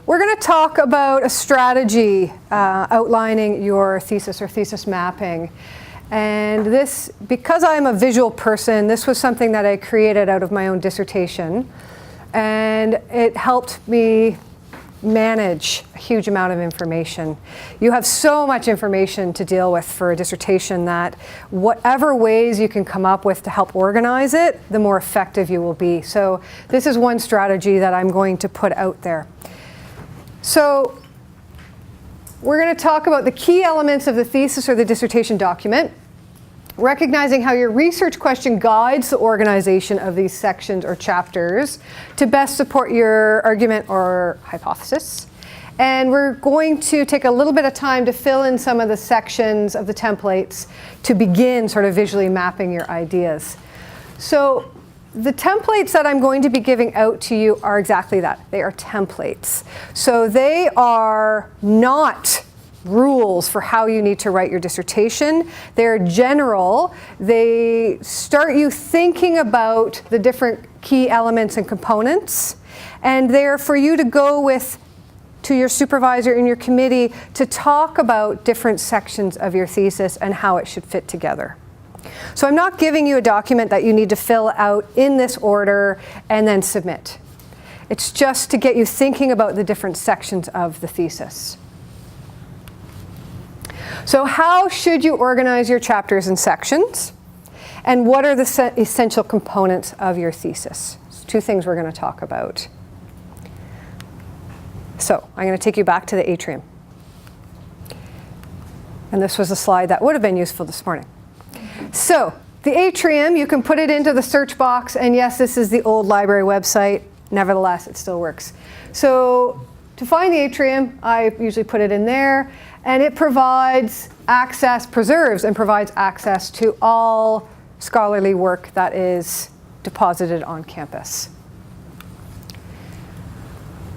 we're going to talk about a strategy outlining your thesis or thesis mapping. And this, because I'm a visual person, this was something that I created out of my own dissertation. And it helped me manage a huge amount of information. You have so much information to deal with for a dissertation that whatever ways you can come up with to help organize it, the more effective you will be. So this is one strategy that I'm going to put out there. So we're going to talk about the key elements of the thesis or the dissertation document, recognizing how your research question guides the organization of these sections or chapters to best support your argument or hypothesis. And we're going to take a little bit of time to fill in some of the sections of the templates to begin sort of visually mapping your ideas. So the templates that I'm going to be giving out to you are exactly that. They are templates. So they are not rules for how you need to write your dissertation. They're general. They start you thinking about the different key elements and components. And they're for you to go with to your supervisor in your committee to talk about different sections of your thesis and how it should fit together. So I'm not giving you a document that you need to fill out in this order and then submit. It's just to get you thinking about the different sections of the thesis. So how should you organize your chapters and sections? And what are the essential components of your thesis? It's two things we're going to talk about. So I'm going to take you back to the atrium. And this was a slide that would have been useful this morning. So the atrium, you can put it into the search box. And yes, this is the old library website. Nevertheless, it still works. So to find the atrium, I usually put it in there. And it provides access, preserves and provides access to all scholarly work that is deposited on campus.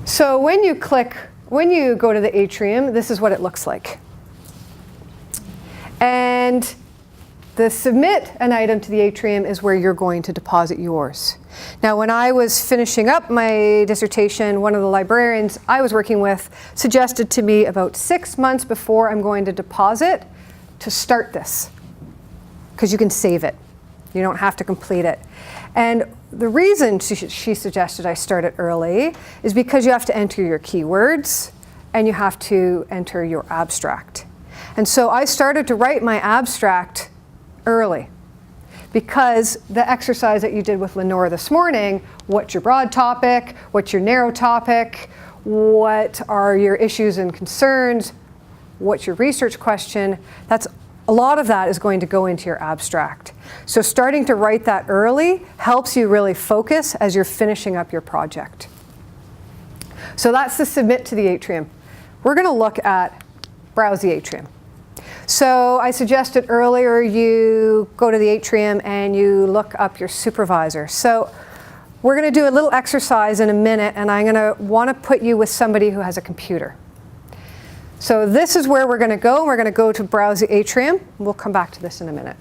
So when you go to the atrium, this is what it looks like. And the submit an item to the atrium is where you're going to deposit yours. Now, when I was finishing up my dissertation, one of the librarians I was working with suggested to me about 6 months before I'm going to deposit to start this, because you can save it. You don't have to complete it. And the reason she suggested I start it early is because you have to enter your keywords and you have to enter your abstract. And so I started to write my abstract early, because the exercise that you did with Lenore this morning, what's your broad topic, what's your narrow topic, what are your issues and concerns, what's your research question, a lot of that is going to go into your abstract. So starting to write that early helps you really focus as you're finishing up your project. So that's the submit to the atrium. We're going to look at browse the atrium. So I suggested earlier you go to the atrium and you look up your supervisor. So we're going to do a little exercise in a minute, and I'm going to want to put you with somebody who has a computer. So this is where we're going to go. We're going to go to browse the atrium. We'll come back to this in a minute.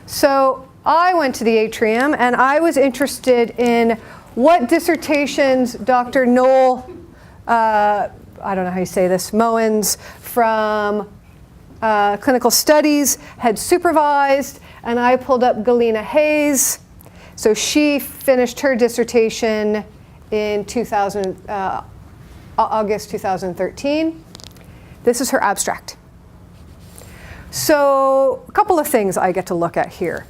So I went to the atrium and I was interested in what dissertations Dr. Noel, I don't know how you say this, Moens from Clinical Studies had supervised, and I pulled up Galena Hayes. So she finished her dissertation in August 2013. This is her abstract. So a couple of things I get to look at here.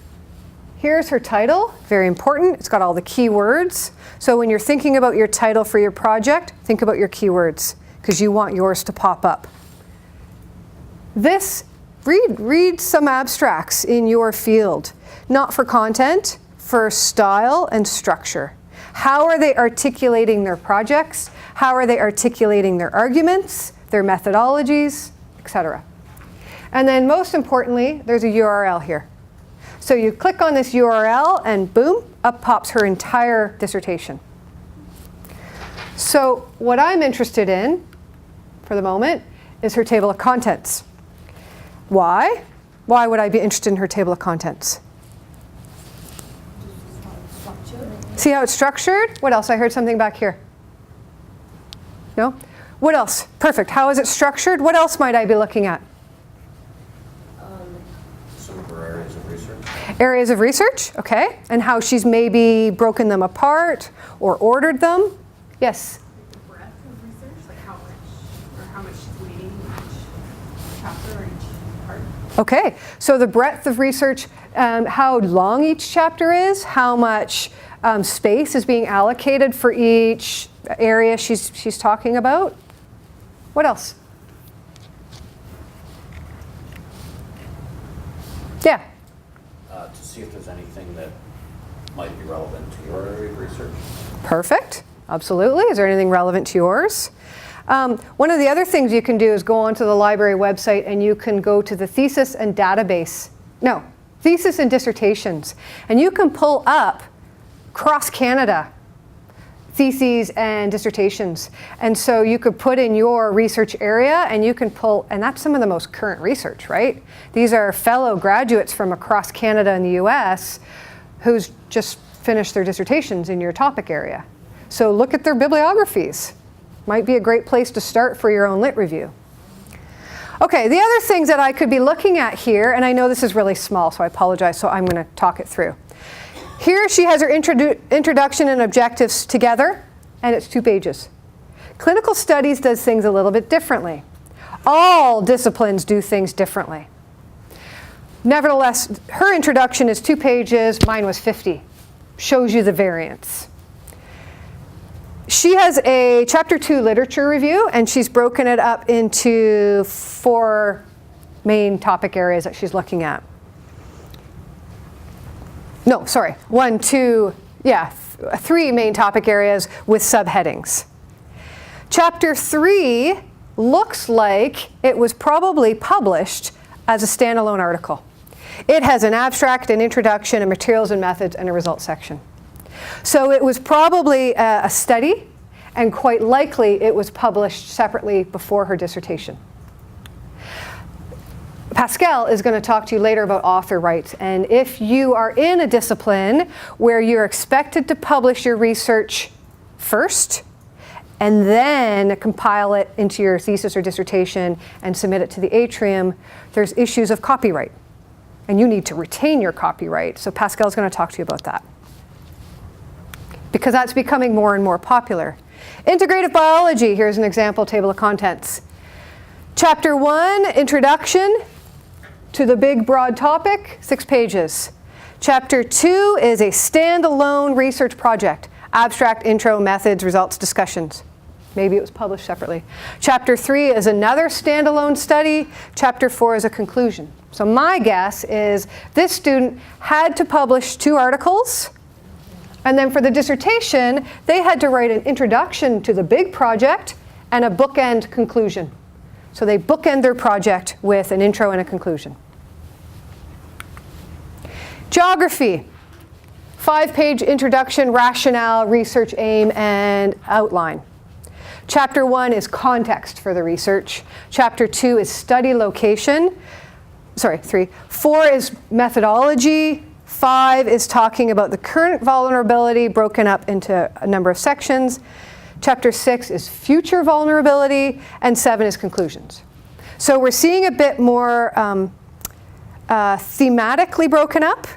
Here's her title, very important. It's got all the keywords. So when you're thinking about your title for your project, think about your keywords, because you want yours to pop up. Read some abstracts in your field, not for content, for style and structure. How are they articulating their projects? How are they articulating their arguments, their methodologies, etc.? And then most importantly, there's a URL here. So you click on this URL and boom, up pops her entire dissertation. So what I'm interested in, for the moment, is her table of contents. Why? Why would I be interested in her table of contents? See how it's structured? What else? I heard something back here. No? What else? Perfect. How is it structured? What else might I be looking at? Some of her areas of research. Areas of research, okay. And how she's maybe broken them apart or ordered them. Yes? The breadth of research, like how much she's leading each chapter or each part. Okay, so the breadth of research, how long each chapter is, how much space is being allocated for each area she's talking about. What else? Yeah. To see if there's anything that might be relevant to your area of research. Perfect. Absolutely. Is there anything relevant to yours? One of the other things you can do is go onto the library website and you can go to the thesis and database. No, thesis and dissertations. And you can pull up across Canada theses and dissertations. And so you could put in your research area and you can pull, and that's some of the most current research, right? These are fellow graduates from across Canada and the US who's just finished their dissertations in your topic area. So look at their bibliographies. Might be a great place to start for your own lit review. Okay, the other things that I could be looking at here, and I know this is really small, so I apologize, so I'm going to talk it through. Here she has her introduction and objectives together, and it's 2 pages. Clinical studies does things a little bit differently. All disciplines do things differently. Nevertheless, her introduction is 2 pages, mine was 50. Shows you the variance. She has a chapter 2 literature review, and she's broken it up into 4 main topic areas that she's looking at. No, sorry, 3 main topic areas with subheadings. Chapter 3 looks like it was probably published as a standalone article. It has an abstract, an introduction, a materials and methods, and a results section. So it was probably a study, and quite likely it was published separately before her dissertation. Pascal is going to talk to you later about author rights, and if you are in a discipline where you're expected to publish your research first and then compile it into your thesis or dissertation and submit it to the atrium, there's issues of copyright, and you need to retain your copyright. So Pascal's going to talk to you about that, because that's becoming more and more popular. Integrative biology, here's an example table of contents. Chapter 1, introduction to the big broad topic, 6 pages. Chapter 2 is a standalone research project, abstract, intro, methods, results, discussions. Maybe it was published separately. Chapter 3 is another standalone study. Chapter 4 is a conclusion. So my guess is this student had to publish 2 articles, and then for the dissertation, they had to write an introduction to the big project and a bookend conclusion. So they bookend their project with an intro and a conclusion. Geography, 5-page introduction, rationale, research aim, and outline. Chapter 1 is context for the research. Chapter 2 is study location. 3. 4 is methodology. 5 is talking about the current vulnerability broken up into a number of sections. Chapter 6 is future vulnerability, and 7 is conclusions. So we're seeing a bit more thematically broken up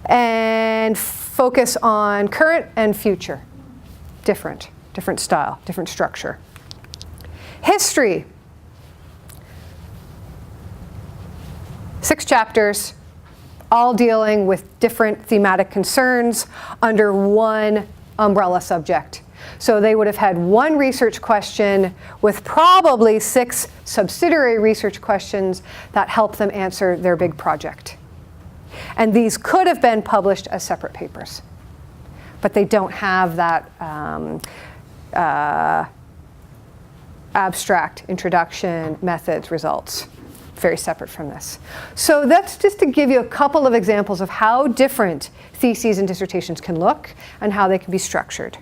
and focus on current and future. Different style, different structure. History. 6 chapters, all dealing with different thematic concerns under one umbrella subject. So they would have had 1 research question with probably 6 subsidiary research questions that help them answer their big project. And these could have been published as separate papers, but they don't have that abstract, introduction, methods, results. Very separate from this. So that's just to give you a couple of examples of how different theses and dissertations can look and how they can be structured.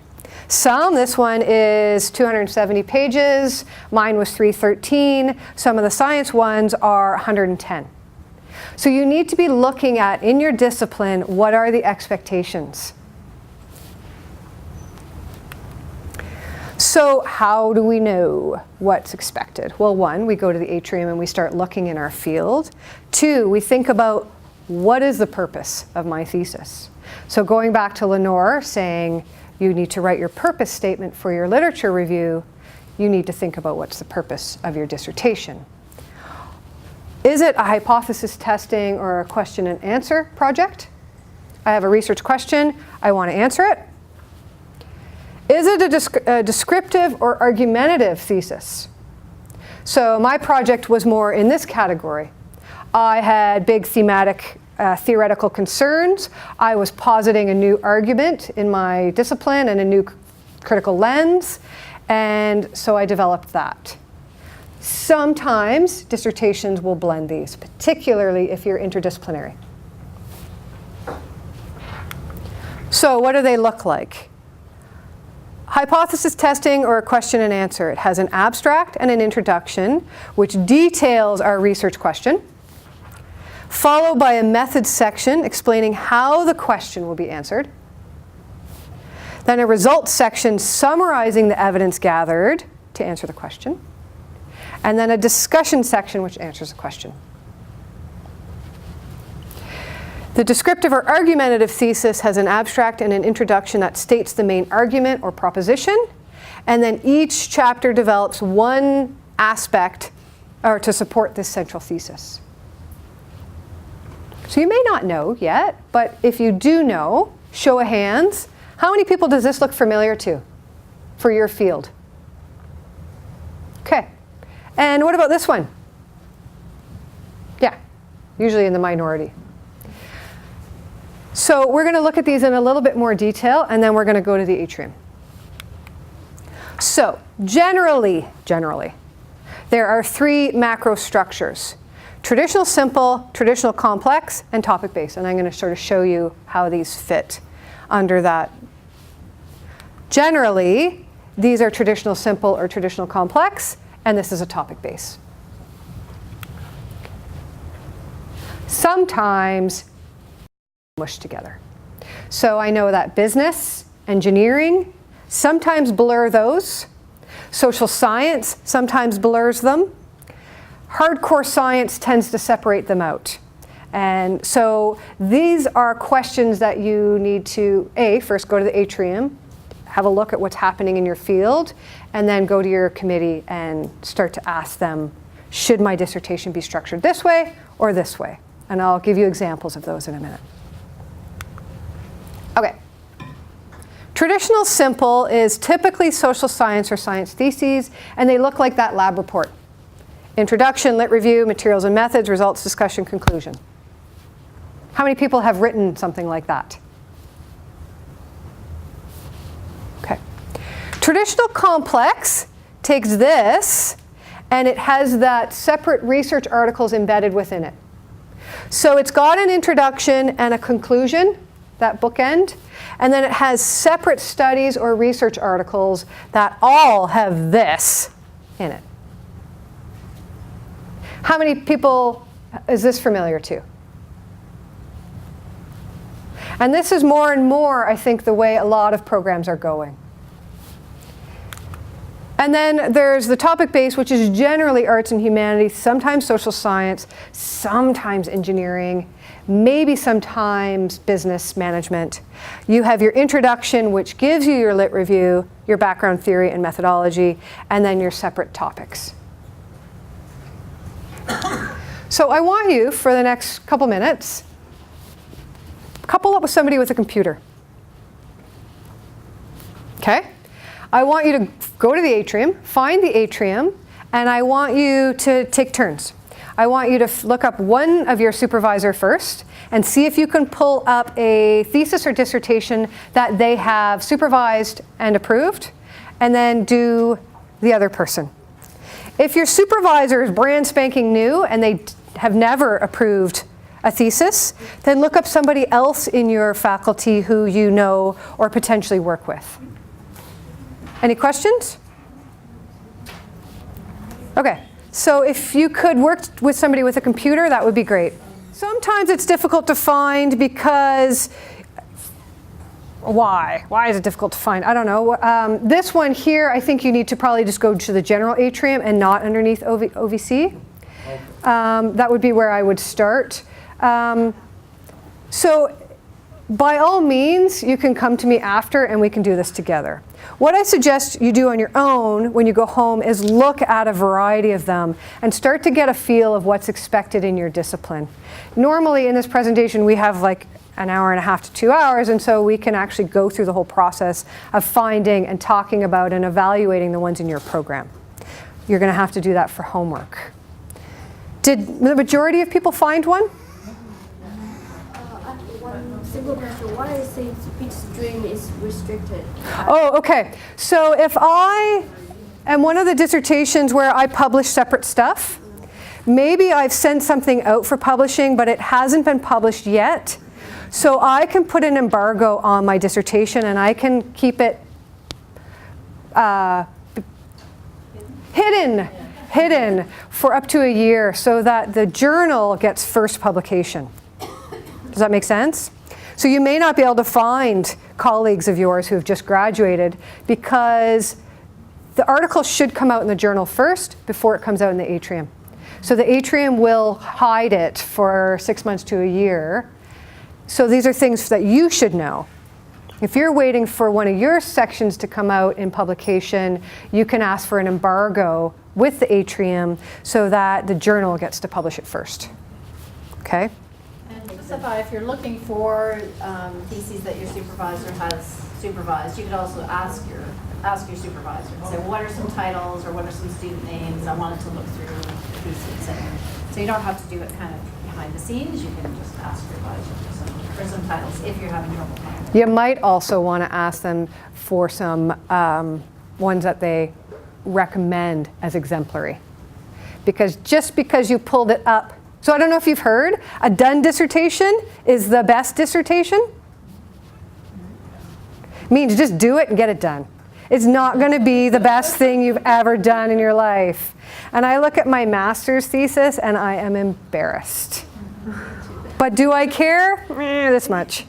This one is 270 pages. Mine was 313. Some of the science ones are 110. So you need to be looking at, in your discipline, what are the expectations? So how do we know what's expected? Well, 1, we go to the atrium and we start looking in our field. 2, we think about what is the purpose of my thesis. So going back to Lenore saying you need to write your purpose statement for your literature review, you need to think about what's the purpose of your dissertation. Is it a hypothesis testing or a question and answer project? I have a research question, I want to answer it. Is it a descriptive or argumentative thesis? So my project was more in this category. I had big thematic theoretical concerns. I was positing a new argument in my discipline and a new critical lens, and so I developed that. Sometimes dissertations will blend these, particularly if you're interdisciplinary. So what do they look like? Hypothesis testing or a question and answer. It has an abstract and an introduction, which details our research question, followed by a methods section explaining how the question will be answered, then a results section summarizing the evidence gathered to answer the question, and then a discussion section which answers the question. The descriptive or argumentative thesis has an abstract and an introduction that states the main argument or proposition, and then each chapter develops one aspect or to support this central thesis. So you may not know yet, but if you do know, show of hands, how many people does this look familiar to for your field? Okay. And what about this one? Yeah, usually in the minority. So we're going to look at these in a little bit more detail, and then we're going to go to the atrium. So generally, there are 3 macro structures: traditional simple, traditional complex, and topic-based. And I'm going to sort of show you how these fit under that. Generally, these are traditional simple or traditional complex, and this is a topic base. Sometimes mushed together. So I know that business, engineering, sometimes blur those. Social science sometimes blurs them. Hardcore science tends to separate them out. And so these are questions that you need to, first go to the atrium, have a look at what's happening in your field, and then go to your committee and start to ask them, should my dissertation be structured this way or this way? And I'll give you examples of those in a minute. Okay. Traditional simple is typically social science or science theses, and they look like that lab report. Introduction, lit review, materials and methods, results, discussion, conclusion. How many people have written something like that? Okay. Traditional complex takes this, and it has that separate research articles embedded within it. So it's got an introduction and a conclusion, that bookend, and then it has separate studies or research articles that all have this in it. How many people is this familiar to? And this is more and more, I think, the way a lot of programs are going. And then there's the topic base, which is generally arts and humanities, sometimes social science, sometimes engineering, maybe sometimes business management. You have your introduction, which gives you your lit review, your background theory and methodology, and then your separate topics. So I want you, for the next couple minutes, couple up with somebody with a computer. Okay? I want you to go to the atrium, find the atrium, and I want you to take turns. I want you to look up one of your supervisor first and see if you can pull up a thesis or dissertation that they have supervised and approved, and then do the other person. If your supervisor is brand spanking new and they have never approved a thesis, then look up somebody else in your faculty who you know or potentially work with. Any questions? Okay, so if you could work with somebody with a computer, that would be great. Sometimes it's difficult to find because Why? Why is it difficult to find? I don't know. This one here, I think you need to probably just go to the general atrium and not underneath OVC. That would be where I would start. So by all means, you can come to me after and we can do this together. What I suggest you do on your own when you go home is look at a variety of them and start to get a feel of what's expected in your discipline. Normally in this presentation we have like an hour and a half to 2 hours, and so we can actually go through the whole process of finding and talking about and evaluating the ones in your program. You're going to have to do that for homework. Did the majority of people find one? One simple question. Why is it speech stream is restricted? Oh, okay. So if I am one of the dissertations where I publish separate stuff, maybe I've sent something out for publishing, but it hasn't been published yet. So I can put an embargo on my dissertation and I can keep it hidden for up to a year so that the journal gets first publication. Does that make sense? So you may not be able to find colleagues of yours who have just graduated because the article should come out in the journal first before it comes out in the atrium. So the atrium will hide it for 6 months to a year. So these are things that you should know. If you're waiting for one of your sections to come out in publication, you can ask for an embargo with the atrium so that the journal gets to publish it first. Okay? And specify if you're looking for theses that your supervisor has supervised, you could also ask your supervisor. Say, what are some titles or what are some student names? I wanted to look through the theses. And so you don't have to do it kind of behind the scenes. You can just ask your advisor for some titles if you're having trouble finding them. You might also want to ask them for some ones that they recommend as exemplary. Because just because you pulled it up, so I don't know if you've heard, a done dissertation is the best dissertation. Means just do it and get it done. It's not going to be the best thing you've ever done in your life. And I look at my master's thesis and I am embarrassed. But do I care? This much.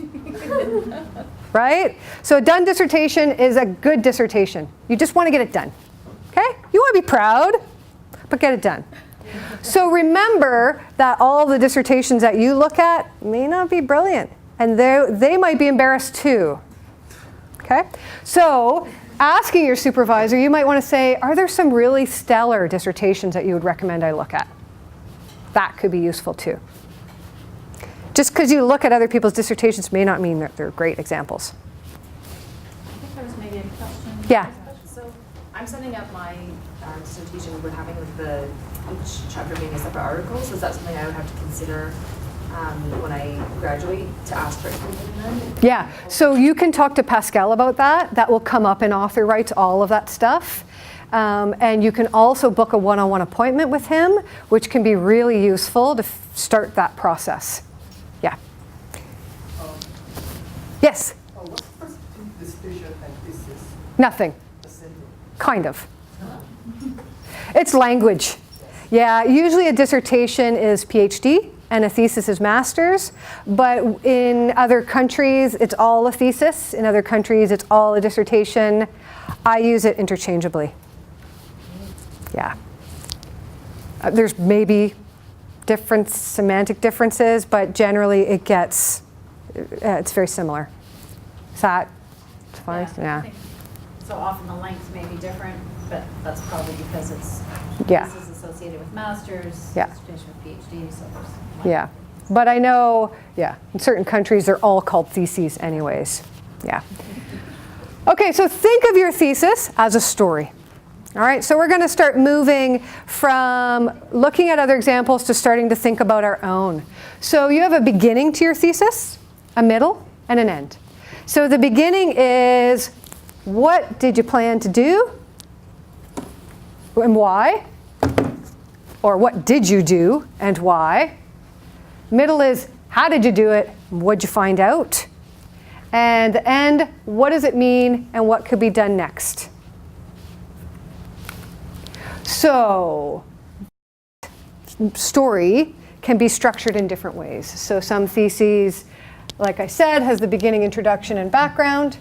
Right? So a done dissertation is a good dissertation. You just want to get it done. Okay? You want to be proud, but get it done. So remember that all the dissertations that you look at may not be brilliant. And they might be embarrassed too. Okay? So asking your supervisor, you might want to say, are there some really stellar dissertations that you would recommend I look at? That could be useful too. Just because you look at other people's dissertations may not mean that they're great examples. I think there was maybe a question. Yeah. So I'm setting up my dissertation with having each chapter being a separate article. So is that something I would have to consider when I graduate to ask for inclusion then? Yeah, so you can talk to Pascal about that. That will come up in author rights, all of that stuff. And you can also book a one-on-one appointment with him, which can be really useful to start that process. Yeah. Yes? What's the difference between dissertation and thesis? Nothing. The same thing. Kind of. It's language. Yeah, usually a dissertation is PhD and a thesis is master's, but in other countries it's all a thesis. In other countries it's all a dissertation. I use it interchangeably. Yeah. There's maybe different semantic differences, but generally it's very similar. Is that fine? Yeah. I think so often the length may be different, but that's probably because it's Yeah. this is associated with masters, Yeah. dissertation with PhD, so there's Yeah, but I know, yeah, in certain countries they're all called theses anyways. Yeah. Okay, so think of your thesis as a story. All right, so we're going to start moving from looking at other examples to starting to think about our own. So you have a beginning to your thesis, a middle, and an end. So the beginning is, what did you plan to do and why? Or what did you do and why? Middle is, how did you do it? What did you find out? And the end, what does it mean and what could be done next? So, story can be structured in different ways. So some theses like I said, has the beginning, introduction, and background.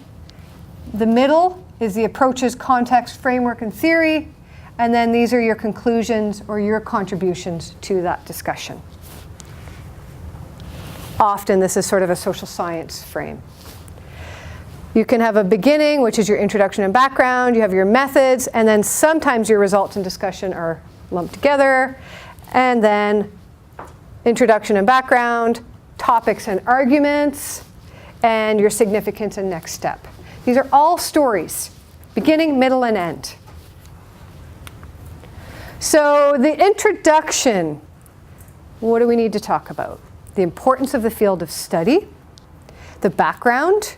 The middle is the approaches, context, framework, and theory. And then these are your conclusions or your contributions to that discussion. Often this is sort of a social science frame. You can have a beginning, which is your introduction and background. You have your methods, and then sometimes your results and discussion are lumped together. And then introduction and background, topics and arguments, and your significance and next step. These are all stories, beginning, middle, and end. So the introduction, what do we need to talk about? The importance of the field of study, the background,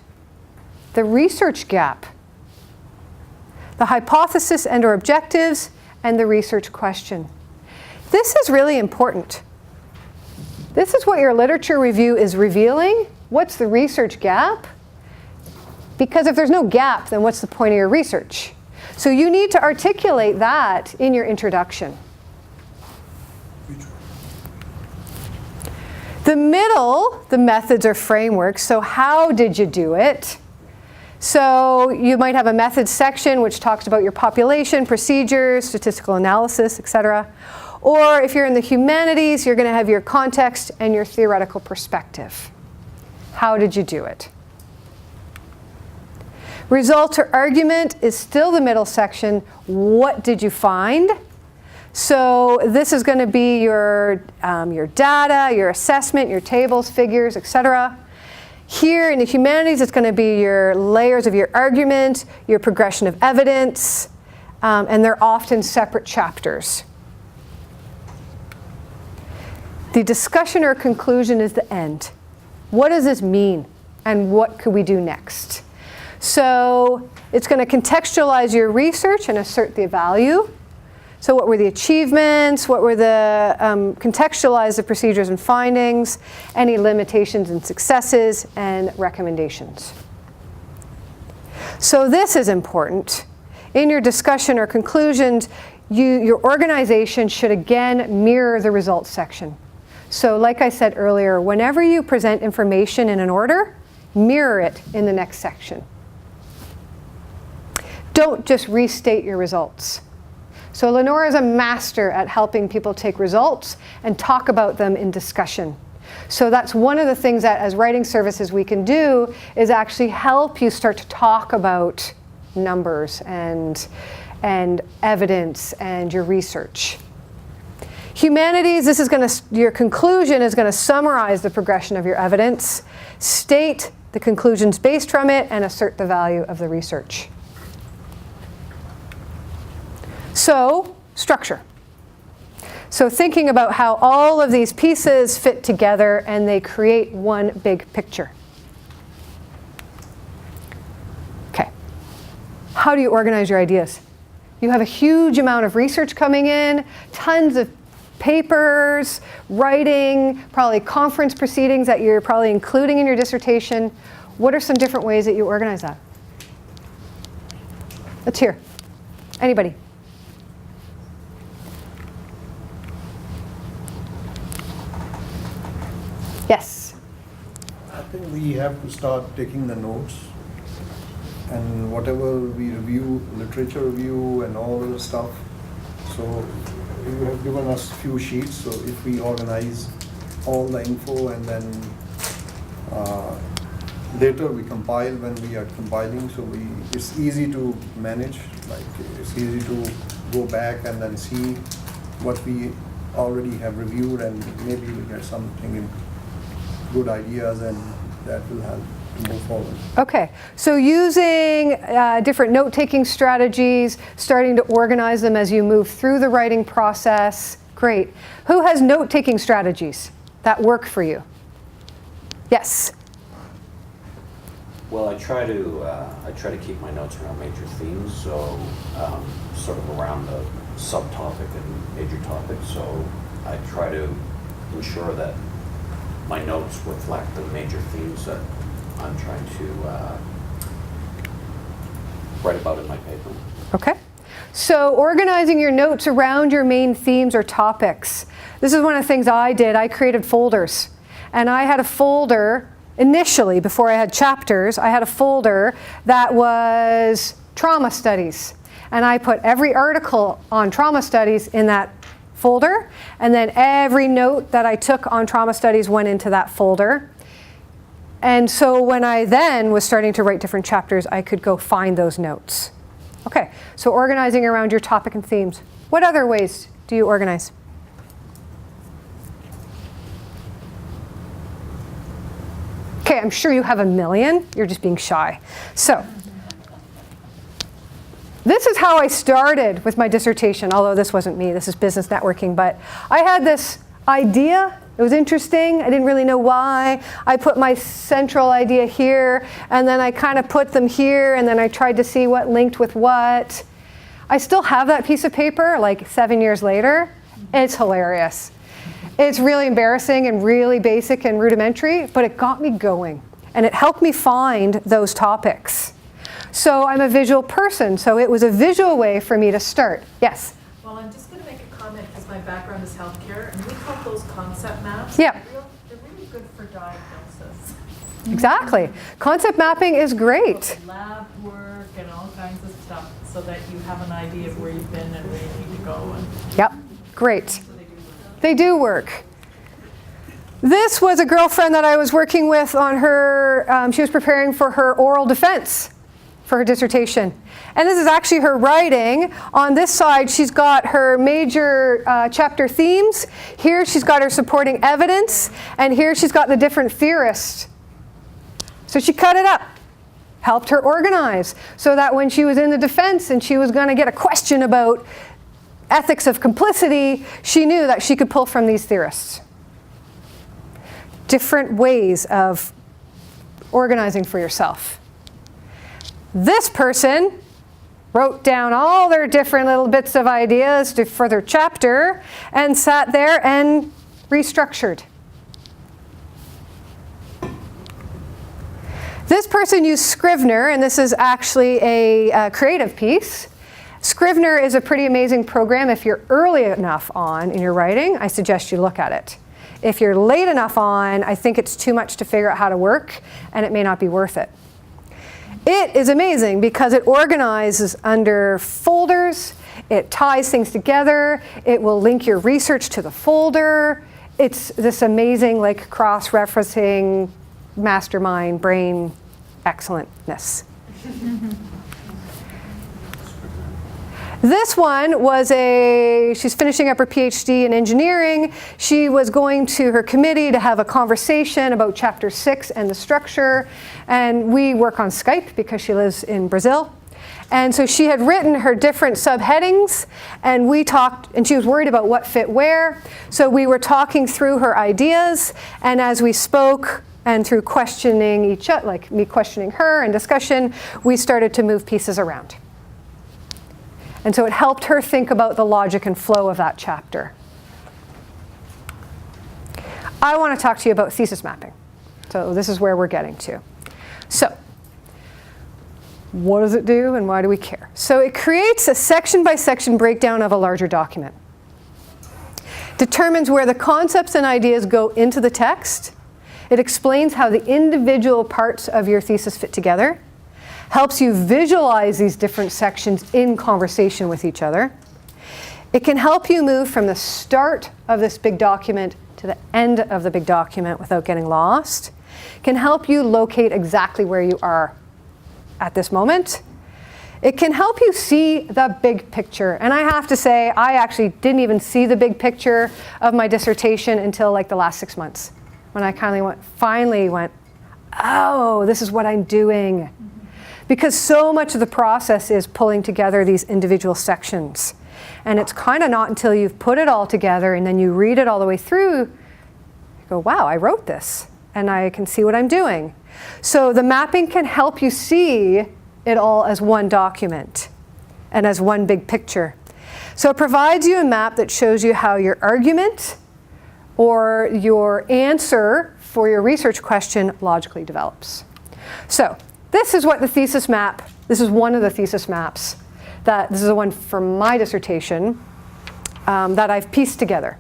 the research gap, the hypothesis and or objectives, and the research question. This is really important. This is what your literature review is revealing. What's the research gap? Because if there's no gap, then what's the point of your research? So you need to articulate that in your introduction. The middle, the methods or frameworks. So how did you do it? So you might have a methods section which talks about your population, procedures, statistical analysis, etc. Or if you're in the humanities, you're going to have your context and your theoretical perspective. How did you do it? Result or argument is still the middle section. What did you find? So this is going to be your data, your assessment, your tables, figures, etc. Here in the humanities, it's going to be your layers of your argument, your progression of evidence, and they're often separate chapters. The discussion or conclusion is the end. What does this mean, and what could we do next? So it's going to contextualize your research and assert the value. So what were the achievements? What were the contextualize the procedures and findings, any limitations and successes, and recommendations. So this is important. In your discussion or conclusions, your organization should again mirror the results section. So like I said earlier, whenever you present information in an order, mirror it in the next section. Don't just restate your results. So Lenore is a master at helping people take results and talk about them in discussion. So that's one of the things that as writing services we can do is actually help you start to talk about numbers and evidence and your research. Humanities, this is going to, your conclusion is going to summarize the progression of your evidence, state the conclusions based from it, and assert the value of the research. So, structure. So thinking about how all of these pieces fit together and they create one big picture. Okay. How do you organize your ideas? You have a huge amount of research coming in, tons of papers, writing, probably conference proceedings that you're probably including in your dissertation. What are some different ways that you organize that? Let's hear. Anybody? Yes. I think we have to start taking the notes, and whatever we review, literature review and all the stuff. So you have given us few sheets, so if we organize all the info and then later we compile when we are compiling, so it's easy to manage, like it's easy to go back and then see what we already have reviewed, and maybe we get something in good ideas, and that will help to move forward. Okay, so using different note-taking strategies, starting to organize them as you move through the writing process. Great. Who has note-taking strategies that work for you? Yes. Well, I try to keep my notes around major themes, so sort of around the subtopic and major topics. So I try to ensure that my notes reflect the major themes that I'm trying to write about in my paper. Okay. So organizing your notes around your main themes or topics. This is one of the things I did. I created folders. And I had a folder initially, before I had chapters, I had a folder that was trauma studies. And I put every article on trauma studies in that folder, and then every note that I took on trauma studies went into that folder. And so when I then was starting to write different chapters, I could go find those notes. Okay, so organizing around your topic and themes. What other ways do you organize? Okay, I'm sure you have a million. You're just being shy. So this is how I started with my dissertation, although this wasn't me. This is business networking. But I had this idea. It was interesting. I didn't really know why. I put my central idea here, and then I kind of put them here, and then I tried to see what linked with what. I still have that piece of paper like 7 years later. It's hilarious. It's really embarrassing and really basic and rudimentary, but it got me going, and it helped me find those topics. So I'm a visual person, so it was a visual way for me to start. Yes? Well, I'm just going to make a comment because my background is healthcare, and we call those concept maps. Yeah. They're really good for diagnosis. Exactly. Concept mapping is great. Lab work and all kinds of stuff so that you have an idea of where you've been and where you need to go. And Yep, great. so they do work. They do work. This was a girlfriend that I was working with on her, she was preparing for her oral defense for her dissertation. And this is actually her writing. On this side, she's got her major chapter themes. Here she's got her supporting evidence. And here she's got the different theorists. So she cut it up, helped her organize, so that when she was in the defense and she was going to get a question about ethics of complicity, she knew that she could pull from these theorists. Different ways of organizing for yourself. This person wrote down all their different little bits of ideas for their chapter and sat there and restructured. This person used Scrivener, and this is actually a creative piece. Scrivener is a pretty amazing program. If you're early enough on in your writing, I suggest you look at it. If you're late enough on, I think it's too much to figure out how to work, and it may not be worth it. It is amazing because it organizes under folders, it ties things together, it will link your research to the folder. It's this amazing like cross-referencing mastermind brain excellentness. This one was she's finishing up her PhD in engineering. She was going to her committee to have a conversation about chapter 6 and the structure. And we work on Skype because she lives in Brazil. And so she had written her different subheadings, and we talked, and she was worried about what fit where. So we were talking through her ideas, and as we spoke, and through questioning each other, like me questioning her and discussion, we started to move pieces around. And so it helped her think about the logic and flow of that chapter. I want to talk to you about thesis mapping. So this is where we're getting to. So what does it do and why do we care? So it creates a section-by-section breakdown of a larger document. Determines where the concepts and ideas go into the text. It explains how the individual parts of your thesis fit together. Helps you visualize these different sections in conversation with each other. It can help you move from the start of this big document to the end of the big document without getting lost. It can help you locate exactly where you are at this moment. It can help you see the big picture. And I have to say, I actually didn't even see the big picture of my dissertation until like the last 6 months, when I finally went, oh, this is what I'm doing. Because so much of the process is pulling together these individual sections. And it's kind of not until you've put it all together and then you read it all the way through, you go, wow, I wrote this and I can see what I'm doing. So the mapping can help you see it all as one document and as one big picture. So it provides you a map that shows you how your argument or your answer for your research question logically develops. So this is what the thesis map, this is one of the thesis maps, this is the one from my dissertation that I've pieced together.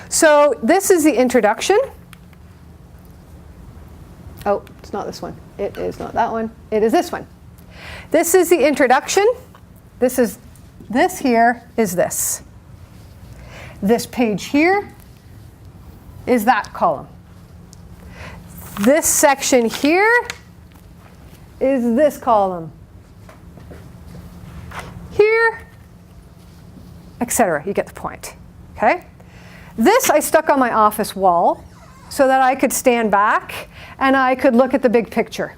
So this is the introduction. Oh, it's not this one. It is not that one. It is this one. This is the introduction. This here is this. This page here is that column. This section here is this column. Here, etc. You get the point. Okay? This I stuck on my office wall so that I could stand back and I could look at the big picture.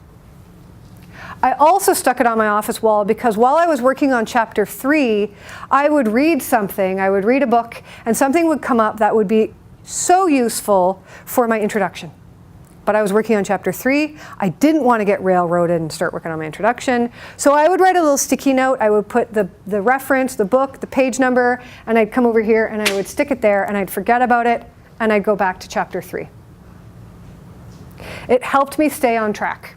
I also stuck it on my office wall because while I was working on chapter 3, I would read something, I would read a book, and something would come up that would be so useful for my introduction. But I was working on chapter 3. I didn't want to get railroaded and start working on my introduction. So I would write a little sticky note. I would put the reference, the book, the page number, and I'd come over here and I would stick it there and I'd forget about it and I'd go back to chapter 3. It helped me stay on track.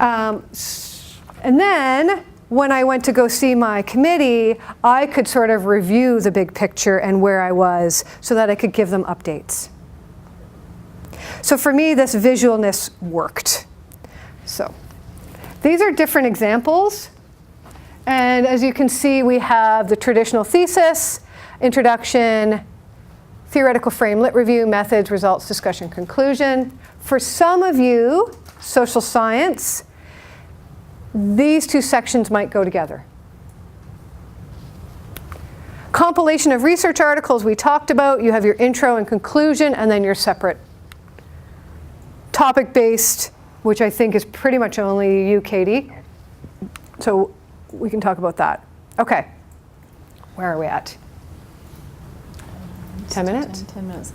And then when I went to go see my committee, I could sort of review the big picture and where I was so that I could give them updates. So for me, this visualness worked. So these are different examples. And as you can see, we have the traditional thesis, introduction, theoretical frame, lit review, methods, results, discussion, conclusion. For some of you, social science, these two sections might go together. Compilation of research articles we talked about. You have your intro and conclusion, and then your separate topic-based, which I think is pretty much only you, Katie. So we can talk about that. Okay, where are we at? 10 minutes? 10 minutes.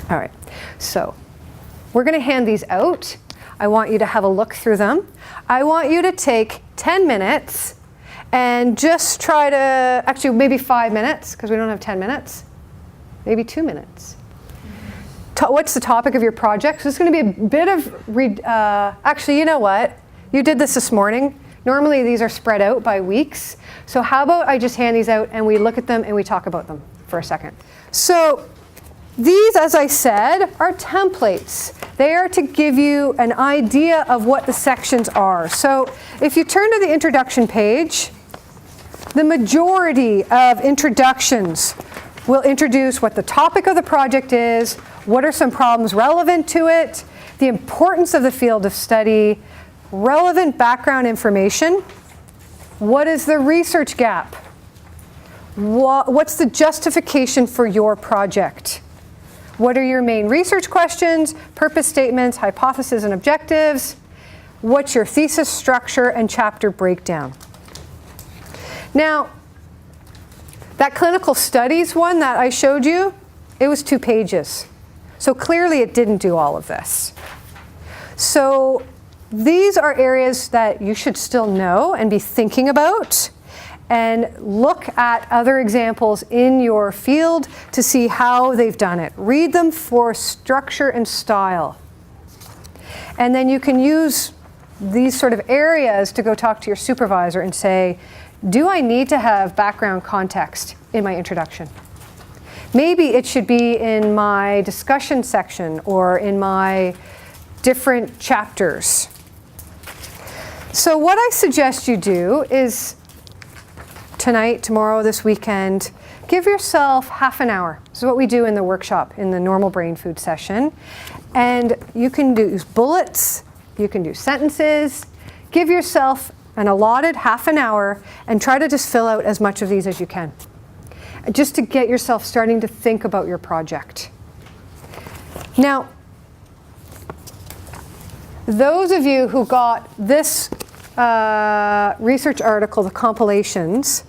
All right, so we're going to hand these out. I want you to have a look through them. I want you to take 10 minutes and just try to, actually maybe 5 minutes, because we don't have 10 minutes, maybe 2 minutes. What's the topic of your project? So it's going to be a bit of, actually, you know what? You did this morning. Normally these are spread out by weeks. So how about I just hand these out and we look at them and we talk about them for a second. So these, as I said, are templates. They are to give you an idea of what the sections are. So if you turn to the introduction page, the majority of introductions will introduce what the topic of the project is, what are some problems relevant to it, the importance of the field of study, relevant background information, what is the research gap, what's the justification for your project, what are your main research questions, purpose statements, hypotheses and objectives, what's your thesis structure and chapter breakdown. Now, that clinical studies one that I showed you, it was 2 pages. So clearly it didn't do all of this. So these are areas that you should still know and be thinking about, and look at other examples in your field to see how they've done it. Read them for structure and style. And then you can use these sort of areas to go talk to your supervisor and say, do I need to have background context in my introduction? Maybe it should be in my discussion section or in my different chapters. So what I suggest you do is tonight, tomorrow, this weekend, give yourself half an hour. This is what we do in the workshop in the normal brain food session. And you can use bullets, you can do sentences. Give yourself an allotted half an hour and try to just fill out as much of these as you can, just to get yourself starting to think about your project. Now, those of you who got this research article, the compilations,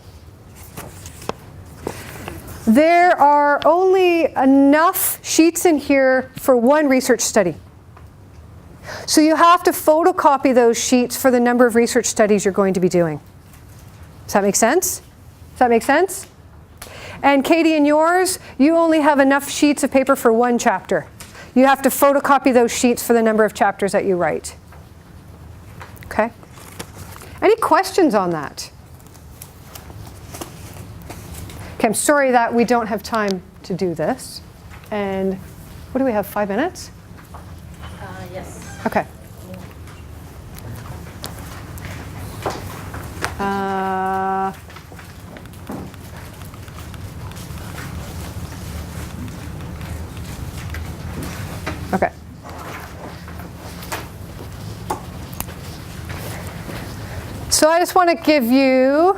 there are only enough sheets in here for one research study. So you have to photocopy those sheets for the number of research studies you're going to be doing. Does that make sense? Does that make sense? And Katie, in yours, you only have enough sheets of paper for one chapter. You have to photocopy those sheets for the number of chapters that you write. Okay? Any questions on that? Okay, I'm sorry that we don't have time to do this. And what do we have, 5 minutes? Yes. Okay. Okay. So I just want to give you,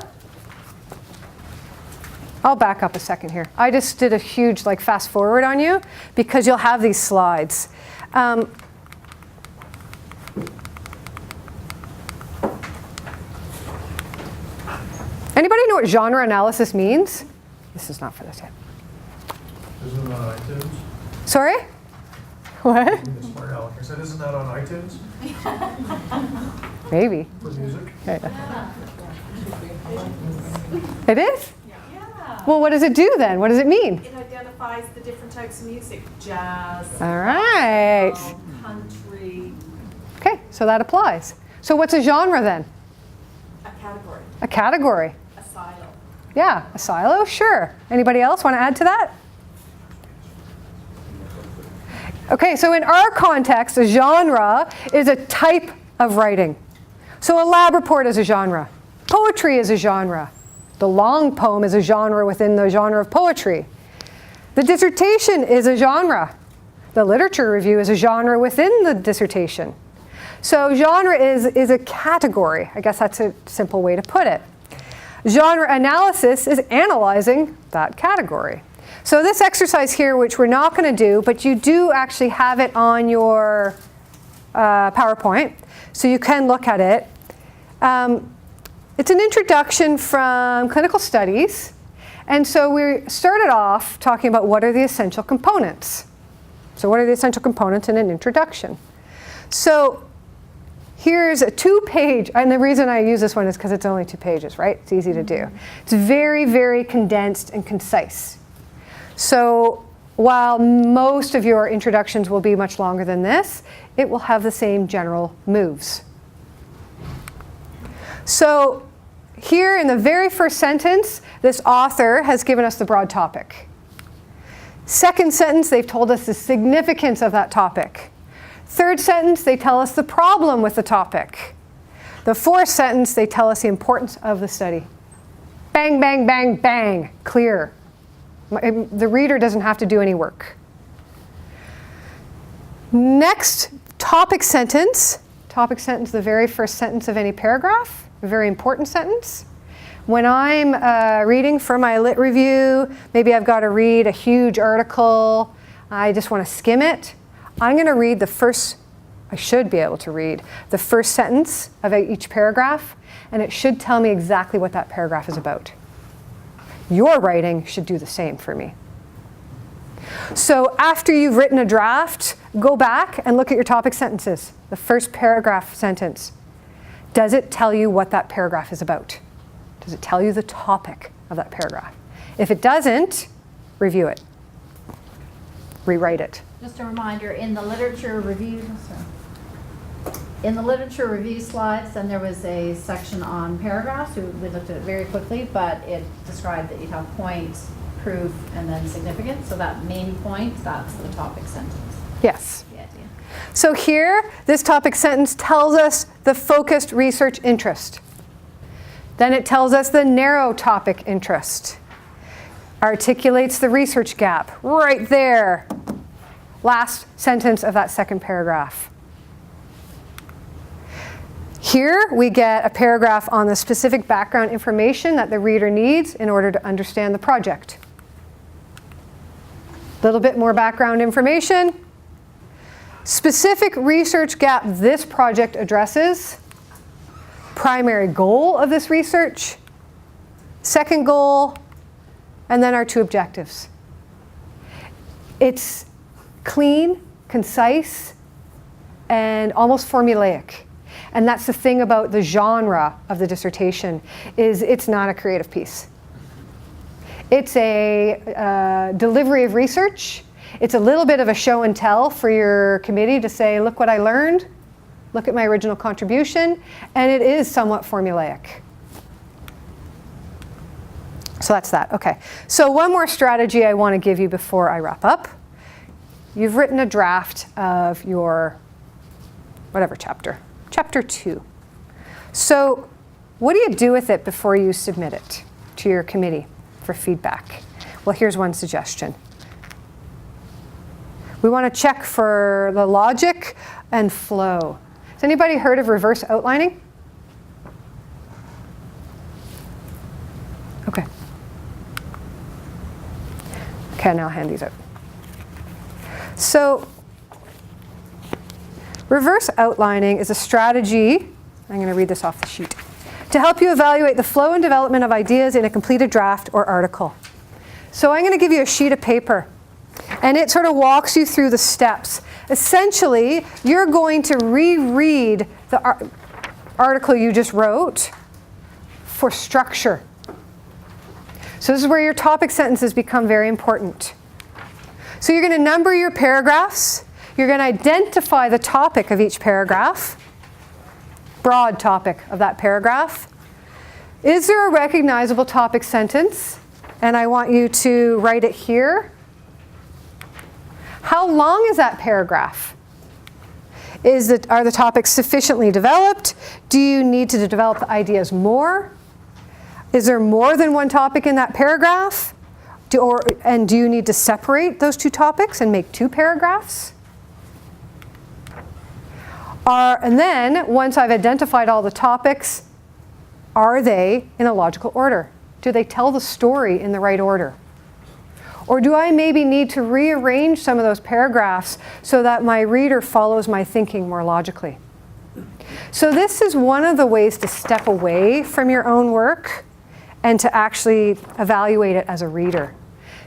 I'll back up a second here. I just did a huge like fast forward on you because you'll have these slides. Anybody know what genre analysis means? This is not for this yet. Isn't that on iTunes? Sorry? What? The Smart Aleck. I said, isn't that on iTunes Maybe. for music? Okay. It is? Yeah. Well, what does it do then? What does it mean? It identifies the different types of music, jazz, All right. country, Okay, so that applies. So what's a genre then? a category, A category. a silo. Yeah, a silo, sure. Anybody else want to add to that? Okay, so in our context, a genre is a type of writing. So a lab report is a genre. Poetry is a genre. The long poem is a genre within the genre of poetry. The dissertation is a genre. The literature review is a genre within the dissertation. So genre is a category. I guess that's a simple way to put it. Genre analysis is analyzing that category. So this exercise here, which we're not going to do, but you do actually have it on your PowerPoint, so you can look at it. It's an introduction from clinical studies. And so we started off talking about what are the essential components. So what are the essential components in an introduction? So here's a 2-page, and the reason I use this one is because it's only 2 pages, right? It's easy to do. It's very, very condensed and concise. So while most of your introductions will be much longer than this, it will have the same general moves. So here in the very first sentence, this author has given us the broad topic. Second sentence, they've told us the significance of that topic. Third sentence, they tell us the problem with the topic. The fourth sentence, they tell us the importance of the study. Bang, bang, bang, bang, clear. The reader doesn't have to do any work. Next, topic sentence. Topic sentence, the very first sentence of any paragraph, a very important sentence. When I'm reading for my lit review, maybe I've got to read a huge article, I just want to skim it. I'm going to read the first, I should be able to read the first sentence of each paragraph, and it should tell me exactly what that paragraph is about. Your writing should do the same for me. So after you've written a draft, go back and look at your topic sentences. The first paragraph sentence. Does it tell you what that paragraph is about? Does it tell you the topic of that paragraph? If it doesn't, review it. Rewrite it. Just a reminder, in the literature review, in the literature review slides, then there was a section on paragraphs. We looked at it very quickly, but it described that you'd have point, proof, and then significance. So that main point, that's the topic sentence. Yes. The idea. So here, this topic sentence tells us the focused research interest. Then it tells us the narrow topic interest. Articulates the research gap right there. Last sentence of that second paragraph. Here we get a paragraph on the specific background information that the reader needs in order to understand the project. A little bit more background information. Specific research gap this project addresses. Primary goal of this research. Second goal. And then our 2 objectives. It's clean, concise, and almost formulaic. And that's the thing about the genre of the dissertation, is it's not a creative piece. It's a delivery of research. It's a little bit of a show and tell for your committee to say, look what I learned, look at my original contribution, and it is somewhat formulaic. So that's that, okay. So one more strategy I want to give you before I wrap up. you've written a draft of your whatever chapter, chapter 2. So what do you do with it before you submit it to your committee for feedback? Well, here's one suggestion. We want to check for the logic and flow. Has anybody heard of reverse outlining? Okay. Okay, now I'll hand these out. So reverse outlining is a strategy, I'm going to read this off the sheet, to help you evaluate the flow and development of ideas in a completed draft or article. So I'm going to give you a sheet of paper, and it sort of walks you through the steps. Essentially, you're going to reread the article you just wrote for structure. So this is where your topic sentences become very important. So you're going to number your paragraphs. You're going to identify the topic of each paragraph, broad topic of that paragraph. Is there a recognizable topic sentence? And I want you to write it here. How long is that paragraph? Are the topics sufficiently developed? Do you need to develop the ideas more? Is there more than one topic in that paragraph? And do you need to separate those two topics and make 2 paragraphs? And then, once I've identified all the topics, are they in a logical order? Do they tell the story in the right order? Or do I maybe need to rearrange some of those paragraphs so that my reader follows my thinking more logically? So this is one of the ways to step away from your own work and to actually evaluate it as a reader.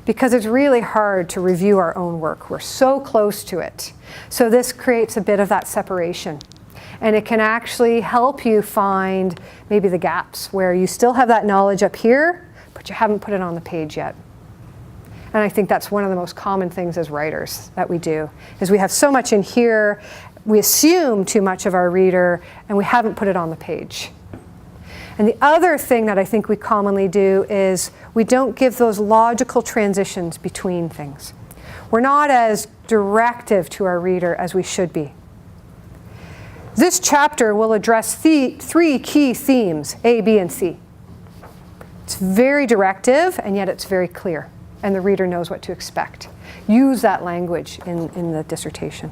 Because it's really hard to review our own work. We're so close to it. So this creates a bit of that separation. And it can actually help you find maybe the gaps where you still have that knowledge up here, but you haven't put it on the page yet. And I think that's one of the most common things as writers that we do, is we have so much in here, we assume too much of our reader, and we haven't put it on the page. And the other thing that I think we commonly do is we don't give those logical transitions between things. We're not as directive to our reader as we should be. This chapter will address 3 key themes, A, B, and C. It's very directive, and yet it's very clear, and the reader knows what to expect. Use that language in the dissertation.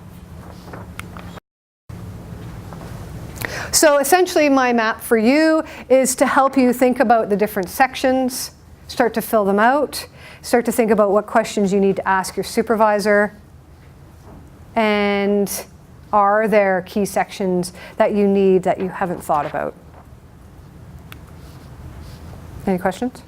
So essentially, my map for you is to help you think about the different sections, start to fill them out, start to think about what questions you need to ask your supervisor, and are there key sections that you need that you haven't thought about? Any questions?